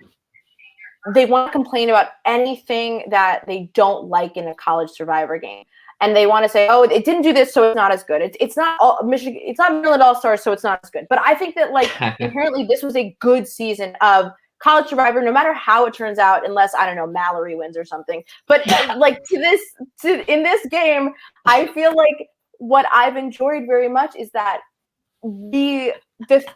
they want to complain about anything that they don't like in a College Survivor game. And they want to say, oh, it didn't do this, so it's not as good. It's not all Michigan, it's not Maryland All-Stars, so it's not as good. But I think that like inherently this was a good season of College Survivor, no matter how it turns out, unless I don't know, Mallory wins or something. But like in this game, I feel like what I've enjoyed very much is that the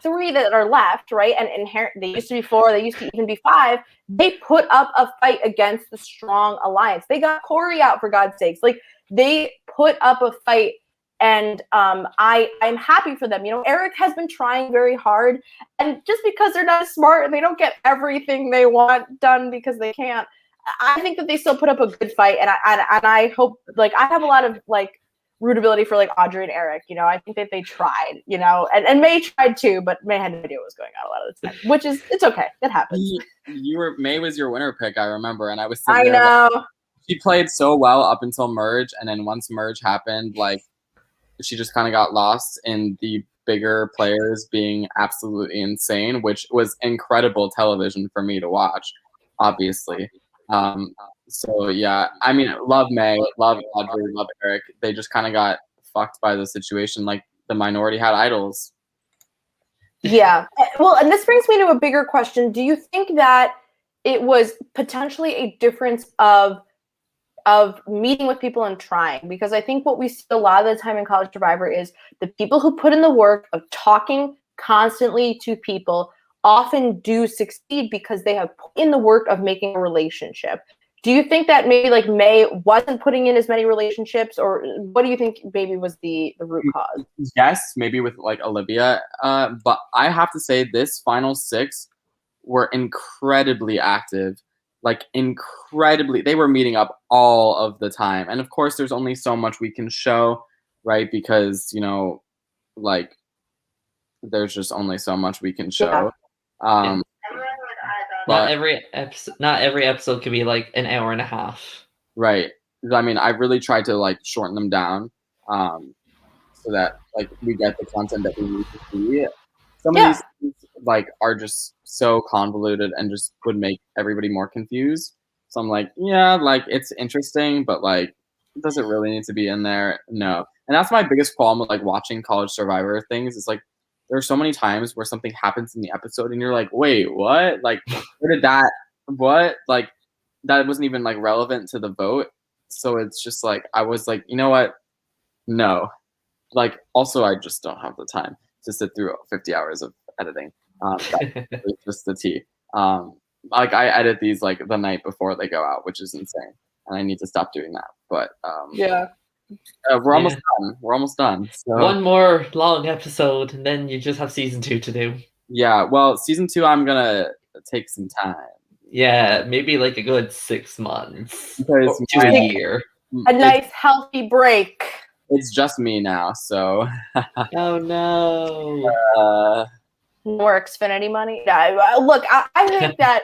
three that are left, right, and they used to be 4, they used to even be 5, they put up a fight against the strong alliance. They got Corey out, for God's sakes. Like, they put up a fight, and I'm happy for them. You know, Eric has been trying very hard, and just because they're not smart and they don't get everything they want done because they can't, I think that they still put up a good fight, and I hope, like, I have a lot of, like, rootability for like Audrey and Eric, you know. I think that they tried, you know, and May tried too, but May had no idea what was going on a lot of the time, which is, it's okay, it happens. May was your winner pick, I remember, and I was sitting I there, know. like, she played so well up until merge, and then once merge happened, like she just kind of got lost in the bigger players being absolutely insane, which was incredible television for me to watch, obviously. So yeah, I mean, love May, love Audrey, love Eric. They just kind of got fucked by the situation. Like the minority had idols. Yeah. Well, and this brings me to a bigger question. Do you think that it was potentially a difference of meeting with people and trying? Because I think what we see a lot of the time in College Survivor is the people who put in the work of talking constantly to people often do succeed because they have put in the work of making a relationship. Do you think that maybe like May wasn't putting in as many relationships, or what do you think maybe was the root cause? Yes, maybe with like Olivia, but I have to say this final 6 were incredibly active, like incredibly. They were meeting up all of the time, and of course, there's only so much we can show, right? Because you know, like there's just only so much we can show. Yeah. Not every episode could be like an hour and a half. Right. I mean, I really tried to like shorten them down, so that like we get the content that we need to see. Some of these things, like are just so convoluted and just would make everybody more confused. So I'm like, yeah, like it's interesting, but like, does it really need to be in there? No. And that's my biggest problem with like watching College Survivor things. Is like there are so many times where something happens in the episode and you're like, wait, what? Like, where did that? What? Like, that wasn't even like relevant to the vote. So it's just like, I was like, you know what? No. Like, also, I just don't have the time to sit through 50 hours of editing. That's just the tea. like I edit these like the night before they go out, which is insane, and I need to stop doing that. But Yeah. we're almost done. We're almost done. So One more long episode, and then you just have season 2 to do. yeah, well, season 2, I'm gonna take some time. Yeah, maybe like a good 6 months Because to a year. A nice healthy break. It's just me now, so Oh no. More Xfinity money. Yeah, look, I think that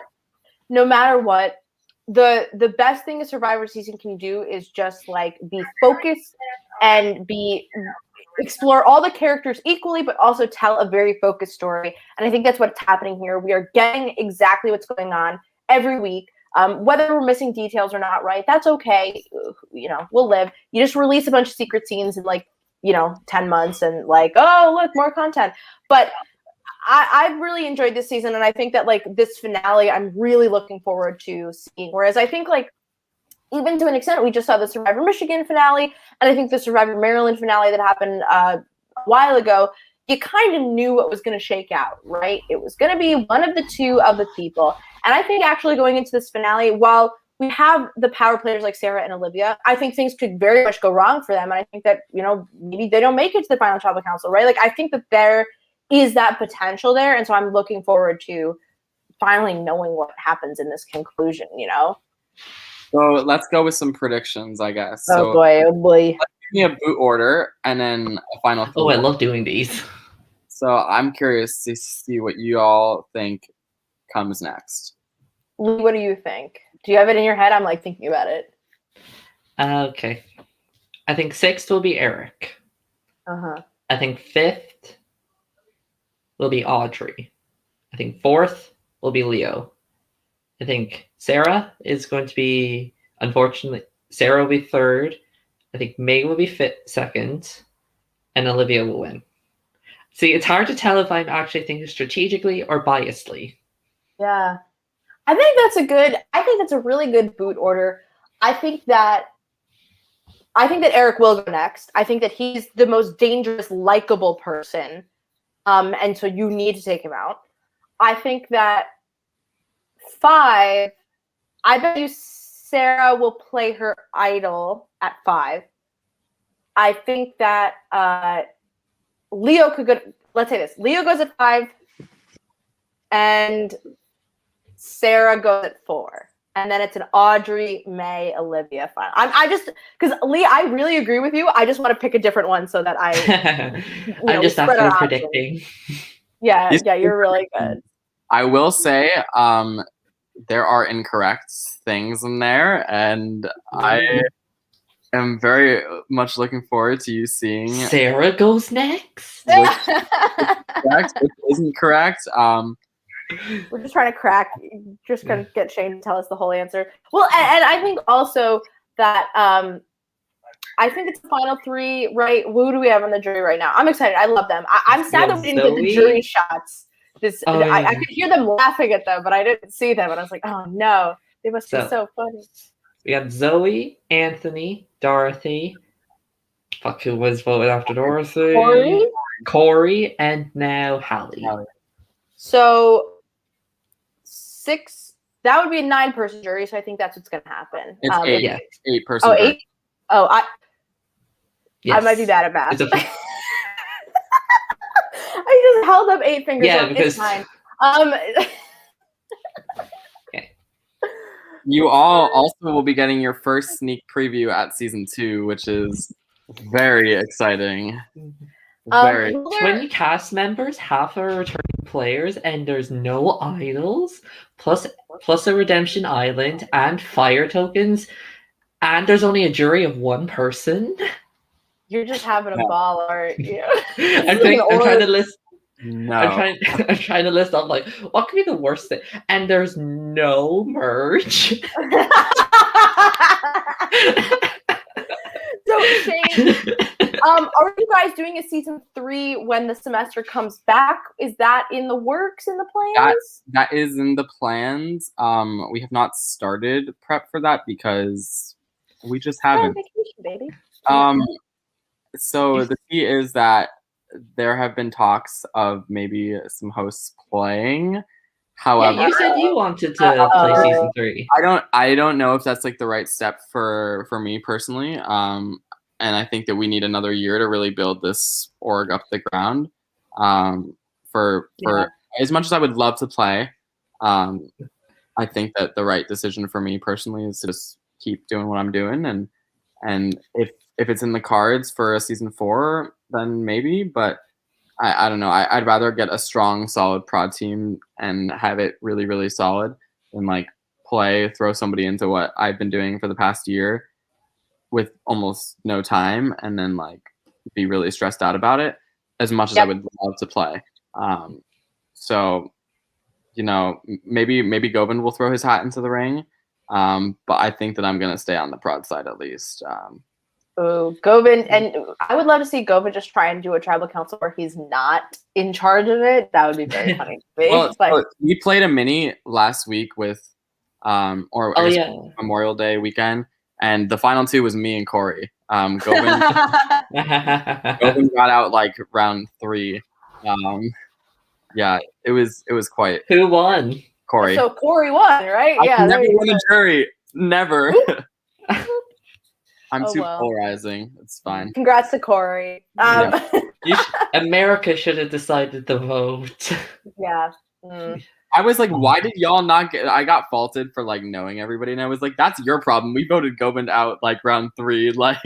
no matter what, the best thing a Survivor season can do is just like be focused and explore all the characters equally, but also tell a very focused story. And I think that's what's happening here. We are getting exactly what's going on every week. Whether we're missing details or not, right? That's okay. You know, we'll live. You just release a bunch of secret scenes in like, 10 months and like, oh, look, more content. But I've really enjoyed this season, and I think that like this finale, I'm really looking forward to seeing. Whereas I think like even to an extent, we just saw the Survivor Michigan finale, and I think the Survivor Maryland finale that happened a while ago. You kind of knew what was going to shake out, right? It was going to be one of the two of the people, and I think actually going into this finale, while we have the power players like Sarah and Olivia, I think things could very much go wrong for them, and I think that maybe they don't make it to the final tribal council, right? Like I think that there is that potential there, and so I'm looking forward to finally knowing what happens in this conclusion. So let's go with some predictions, I guess. Oh boy! Let's give me a boot order and then a final thought. Oh, I love doing these. So I'm curious to see what you all think comes next. Lee, what do you think? Do you have it in your head? I'm like thinking about it. Okay. I think 6th will be Eric. Uh-huh. I think 5th will be Audrey. I think 4th will be Leo. I think Sarah is going to be, unfortunately, Sarah will be 3rd. I think Meg will be 2nd. And Olivia will win. See, it's hard to tell if I'm actually thinking strategically or biasedly. Yeah. I think that's a really good boot order. I think that Eric will go next. I think that he's the most dangerous, likable person. And so you need to take him out. I think that 5, I bet you Sarah will play her idol at 5. I think that Leo could go. Let's say this: Leo goes at 5, and Sarah goes at 4, and then it's an Audrey, May, Olivia final. I just because Lee, I really agree with you. I just want to pick a different one so that I. I'm just after predicting. Yeah, you're really good. I will say, there are incorrect things in there, and I am very much looking forward to you seeing Sarah goes next. Which isn't correct. We're just trying to crack. Just gonna get Shane to tell us the whole answer. Well, and I think also that I think it's the final 3, right? Who do we have on the jury right now? I'm excited. I love them. I'm sad that we didn't get the jury shots. I could hear them laughing at them, but I didn't see them, and I was like, oh no, they must be so funny. We got Zoe, Anthony, Dorothy. Fuck, who was voted after Dorothy? Corey, and now Hallie. So 6. That would be a 9-person jury, so I think that's what's going to happen. It's 8. Yeah. 8-person. Oh, 8. Oh, yes. I might be bad at math. I just held up 8 fingers. Yeah, because it's 9. Okay. You all also will be getting your first sneak preview at season 2, which is very exciting. Very. 20 cast members, half are returning players, and there's no idols, plus a redemption island and fire tokens, and there's only a jury of 1 person. You're just having a ball, aren't you? I'm trying to list. No. I'm trying to list off like what could be the worst thing, and there's no merch. So Shane, are you guys doing a season 3 when the semester comes back? Is that in the works, in the plans? That is in the plans. We have not started prep for that because we just haven't. Vacation, baby. So the key is that there have been talks of maybe some hosts playing However, you said you wanted to play season 3. I don't know if that's like the right step for me personally. And I think that we need another year to really build this org up the ground. For as much as I would love to play, I think that the right decision for me personally is to just keep doing what I'm doing, and if it's in the cards for a season 4, then maybe. But I don't know. I'd rather get a strong, solid prod team and have it really, really solid than like throw somebody into what I've been doing for the past year with almost no time and then like be really stressed out about it as much as I would love to play. So, you know, maybe Govind will throw his hat into the ring. But I think that I'm going to stay on the prod side at least. Govind, and I would love to see Govind just try and do a tribal council where he's not in charge of it. That would be very funny. Well, we played a mini last week with, Memorial Day weekend, and the final 2 was me and Corey. Govind got out like round 3. Yeah, it was quite. Who won? Corey. So Corey won, right? I never won a jury. Never. I'm too well. polarizing. It's fine. Congrats to Corey. America should have decided the vote. Yeah. I was like, why did y'all not get? I got faulted for like knowing everybody, and I was like, that's your problem. We voted Govind out like round 3. Like,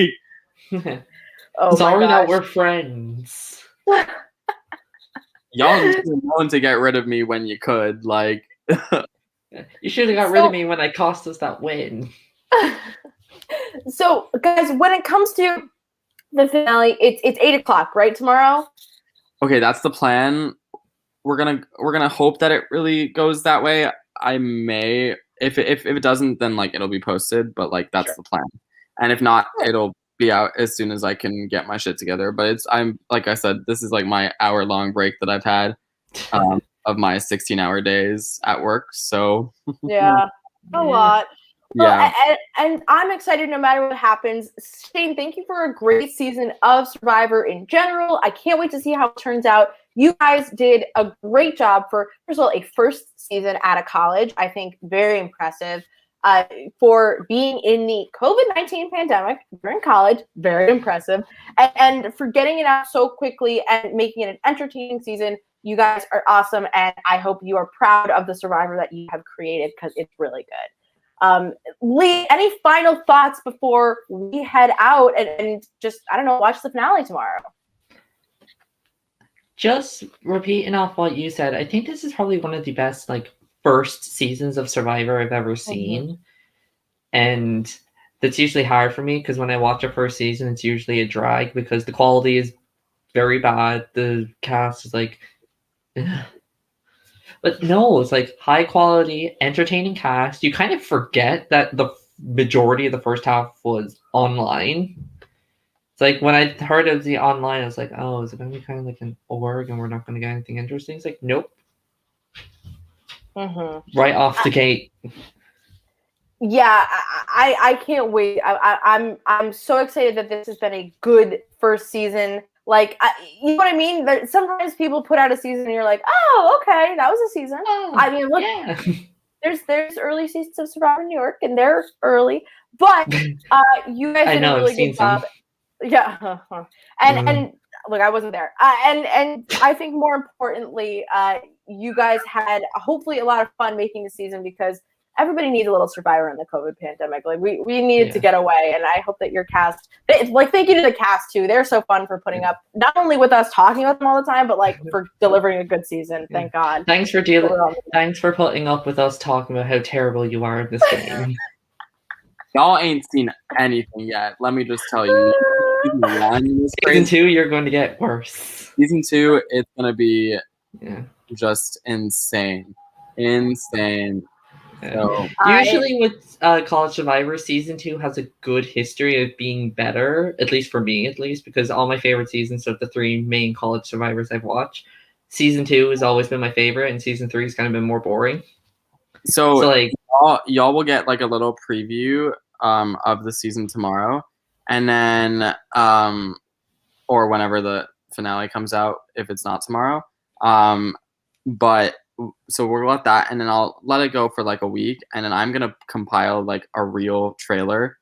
sorry that we're friends. Y'all were willing to get rid of me when you could. Like, you should have got rid of me when I cost us that win. So, guys, when it comes to the finale, it's 8:00, right, tomorrow? Okay, that's the plan. We're gonna hope that it really goes that way. I may, if it doesn't, then like it'll be posted. But like that's the plan. And if not, it'll be out as soon as I can get my shit together. But I'm like I said, this is like my hour-long break that I've had of my 16-hour days at work. So yeah, a lot. Yeah. Well, and I'm excited no matter what happens. Shane, thank you for a great season of Survivor in general. I can't wait to see how it turns out. You guys did a great job for, first of all, a first season out of college. I think very impressive. For being in the COVID-19 pandemic during college, very impressive. And for getting it out so quickly and making it an entertaining season, you guys are awesome. And I hope you are proud of the Survivor that you have created because it's really good. Lee, any final thoughts before we head out and just, I don't know, watch the finale tomorrow? Just repeating off what you said, I think this is probably one of the best like first seasons of Survivor I've ever seen. And that's usually hard for me because when I watch a first season, it's usually a drag because the quality is very bad. The cast is like... But no, it's like high quality, entertaining cast. You kind of forget that the majority of the first half was online. It's like when I heard of the online, I was like, oh, is it going to be kind of like an org and we're not going to get anything interesting? It's like, nope. Right off the gate. Yeah, I can't wait. I'm so excited that this has been a good first season. Like, you know what I mean? Sometimes people put out a season and you're like, oh, okay, that was a season. I mean, look, there's early seasons of Survivor New York, and they're early. But you guys did a really good job. Yeah. And look, I wasn't there. And I think more importantly, you guys had hopefully a lot of fun making the season because everybody needs a little Survivor in the COVID pandemic. Like we needed to get away, and I hope that your cast, like, thank you to the cast too. They're so fun for putting up not only with us talking about them all the time, but like for delivering a good season. Thank God. Thanks for putting up with us talking about how terrible you are at this game. Y'all ain't seen anything yet. Let me just tell you. Season 2, you're going to get worse. Season 2, it's going to be just insane. Insane. So, usually with College Survivor, Season 2 has a good history of being better, at least for me, because all my favorite seasons of the 3 main College Survivors I've watched, Season 2 has always been my favorite, and Season 3 has kind of been more boring. So like y'all will get like a little preview of the season tomorrow, and then or whenever the finale comes out, if it's not tomorrow. But so we'll let that, and then I'll let it go for like a week, and then I'm gonna compile like a real trailer,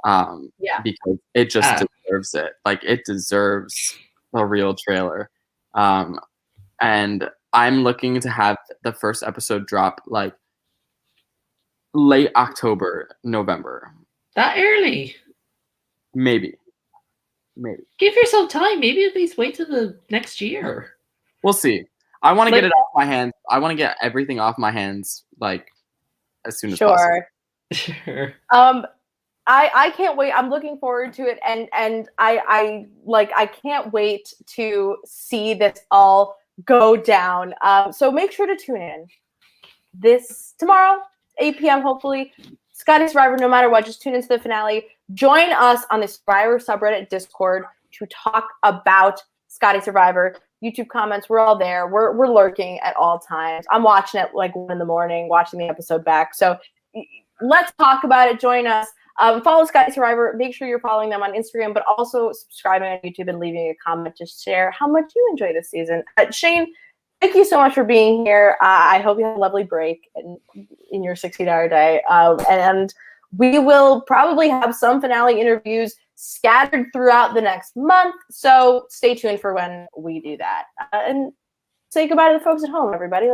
Yeah. because it just Ah. deserves it. Like it deserves a real trailer, and I'm looking to have the first episode drop like late October, November, That early? maybe. Give yourself time. Maybe at least wait till the next year. We'll see. I want to Like- get it off my hands. I want to get everything off my hands like as soon as possible. Sure. I can't wait. I'm looking forward to it, and I can't wait to see this all go down. So make sure to tune in this tomorrow, 8 p.m. hopefully. Scotty Survivor, no matter what, just tune into the finale. Join us on the Survivor subreddit Discord to talk about Scotty Survivor. YouTube comments, we're all there. We're lurking at all times. I'm watching it like 1 a.m, watching the episode back. So let's talk about it. Join us. Follow Scotty Survivor. Make sure you're following them on Instagram, but also subscribing on YouTube and leaving a comment to share how much you enjoy this season. Shane, thank you so much for being here. I hope you have a lovely break in your 60-hour day. And we will probably have some finale interviews scattered throughout the next month. So stay tuned for when we do that. And say goodbye to the folks at home, everybody.